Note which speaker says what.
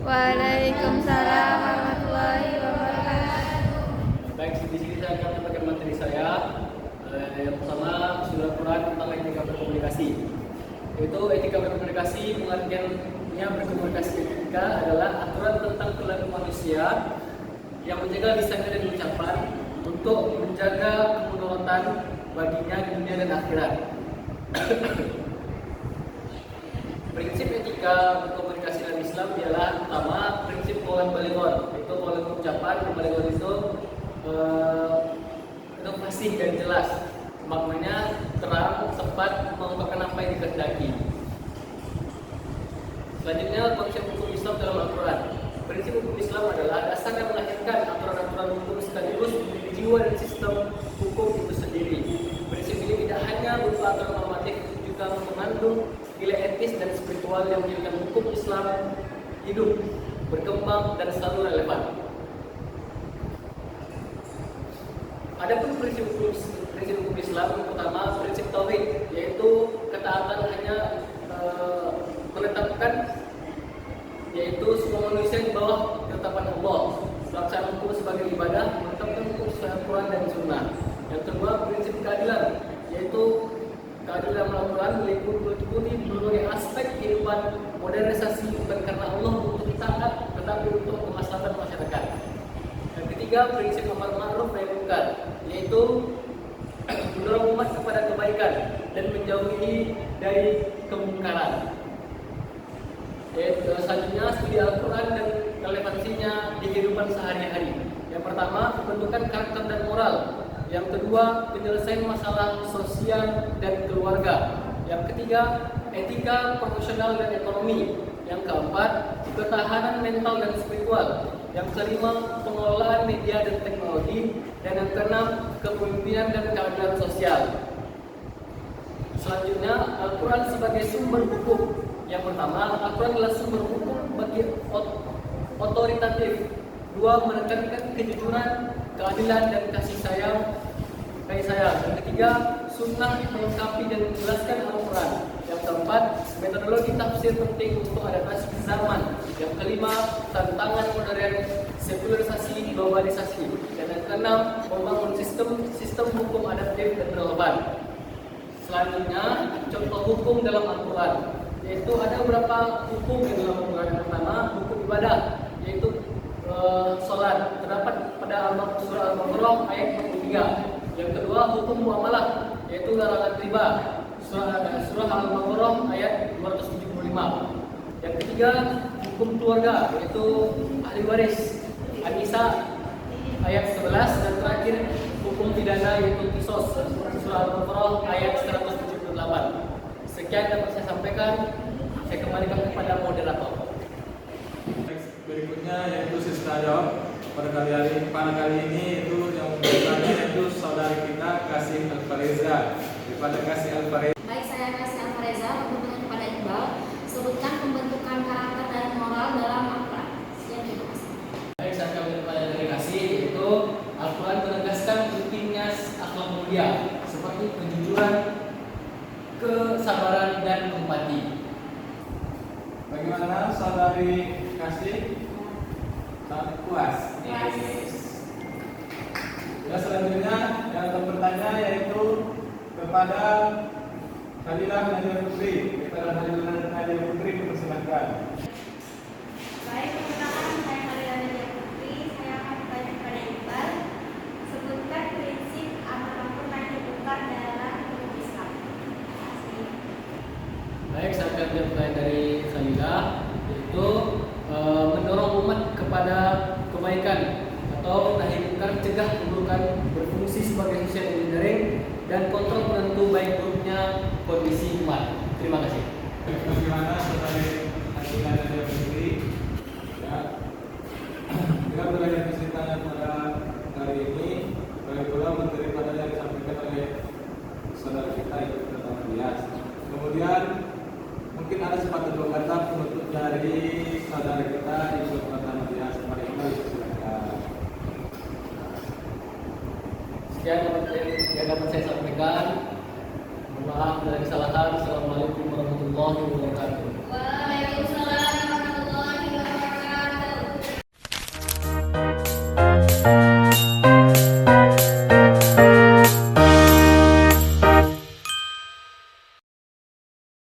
Speaker 1: Waalaikumsalam warahmatullahi wabarakatuh.
Speaker 2: Baik, di sini saya akan menyampaikan materi saya. Yang pertama, surah Quran tentang etika berkomunikasi. Yaitu etika berkomunikasi, pengertiannya berkomunikasi etika adalah aturan tentang perilaku manusia yang menjaga lisannya dan ucapan untuk menjaga kemudaratan baginya di dunia dan akhirat. Prinsip etika berkomunikasi dalam Islam ialah pertama prinsip qaul balighon, yaitu qaul ucapan balighon itu fasih dan jelas, maknanya terang, tepat, mengungkapkan apa yang dikehendaki. Selanjutnya konsep hukum Islam dalam Al-Quran. Prinsip hukum Islam adalah dasar yang melahirkan aturan-aturan hukum sekaligus menjadi jiwa dan sistem hukum itu sendiri. Prinsip ini tidak hanya berupa aturan normatif, juga mengandung nilai etis dan spiritual yang menjadikan hukum Islam hidup, berkembang, dan selalu relevan. Adapun prinsip hukum Islam yang pertama prinsip tauhid, yaitu ketaatan hanya menetapkan, yaitu semua manusia di bawah ketetapan Allah. Pelaksanaan hukum sebagai ibadah, menetapkan hukum sesuai Al-Quran dan Sunnah. Yang kedua prinsip keadilan, yaitu keadilan Al-Quran meliputi berbagai aspek kehidupan, modernisasi bukan karena Allah untuk taat, tetapi untuk kemaslahatan masyarakat. Yang ketiga prinsip amar ma'ruf nahi munkar, yaitu mendorong umat kepada kebaikan dan menjauhi dari kemungkaran. Selanjutnya studi Al-Quran dan relevansinya di kehidupan sehari-hari. Yang pertama pembentukan karakter dan moral. Yang kedua penyelesaian masalah sosial dan keluarga. Yang ketiga etika profesional dan ekonomi. Yang keempat ketahanan mental dan spiritual. Yang kelima pengelolaan media dan teknologi. Dan yang keenam kepemimpinan dan keadilan sosial. Selanjutnya Al-Quran sebagai sumber hukum. Yang pertama, Al-Quran adalah sumber hukum bagi otoritatif. Dua, menekankan kejujuran, keadilan, dan kasih sayang. Yang ketiga, sunnah melengkapi dan menjelaskan Al-Quran. Yang keempat, metodologi tafsir penting untuk adaptasi zaman. Yang kelima, tantangan modern, sekularisasi, globalisasi. Dan yang keenam, membangun sistem hukum adaptif dan relevan. Selanjutnya, contoh hukum dalam Al-Quran. Yaitu ada beberapa hukum yang dalam Al-Quran. Yang pertama, hukum ibadah, yaitu sholat, terdapat pada surah Al-Baqarah ayat 43. Yang kedua, hukum muamalah, yaitu larangan riba, surah Al-Baqarah ayat 275. Yang ketiga, hukum keluarga, yaitu ahli waris, An-Nisa ayat 11. Dan terakhir, hukum pidana, yaitu kisos, surah Al-Baqarah ayat 178. Sekian dapat saya sampaikan. Saya kembalikan kepada moderator.
Speaker 3: Berikutnya yaitu sista jawab. Pada kali ini itu yang bertanya yaitu saudari kita Kasih Alfareza. Kepada Kasih Alfareza.
Speaker 4: Baik, saya Kasih Alfareza bertanya kepada Iqbal. Sebutkan pembentukan karakter dan moral dalam Al-Quran. Sekian, terima kasih.
Speaker 2: Baik, saya akan kepada dari Kasih, yaitu Al-Quran menegaskan pentingnya akhlak mulia seperti kejujuran, kesabaran, dan empati.
Speaker 3: Bagaimana saudari Kasih? Sangat puas. Ya, selanjutnya yang akan bertanya yaitu kepada Hadilah Nadia Putri. Kepada Hadilah Nadia Putri dipersilakan.
Speaker 4: Baik, perkenalkan saya Hadilah Nadia Putri. Saya akan bertanya kepada Iqbal. Sebutkan prinsip amar ma'ruf nahi munkar dalam hukum Islam.
Speaker 2: Baik, saya akan bertanya dari Hadilah, yaitu mendorong umat kepada kebaikan atau nahi munkar, cegah keburukan, berfungsi sebagai social engineering dan kontrol penentu baik buruknya kondisi umat. Terima kasih.
Speaker 3: Bagaimana saudari Hadilah Nadia Putri? Ya, kita belajar ceritanya pada hari ini. Bagi pula materi pada yang disampaikan oleh saudara kita itu tentang bias. Kemudian mungkin ada sepatah dua kata penutup dari saudara kita Ibu Pertama Bias. Mari kita silakan.
Speaker 2: Sekian yang dapat saya sampaikan. Mohon maaf dari kesalahan. Assalamualaikum warahmatullahi wabarakatuh.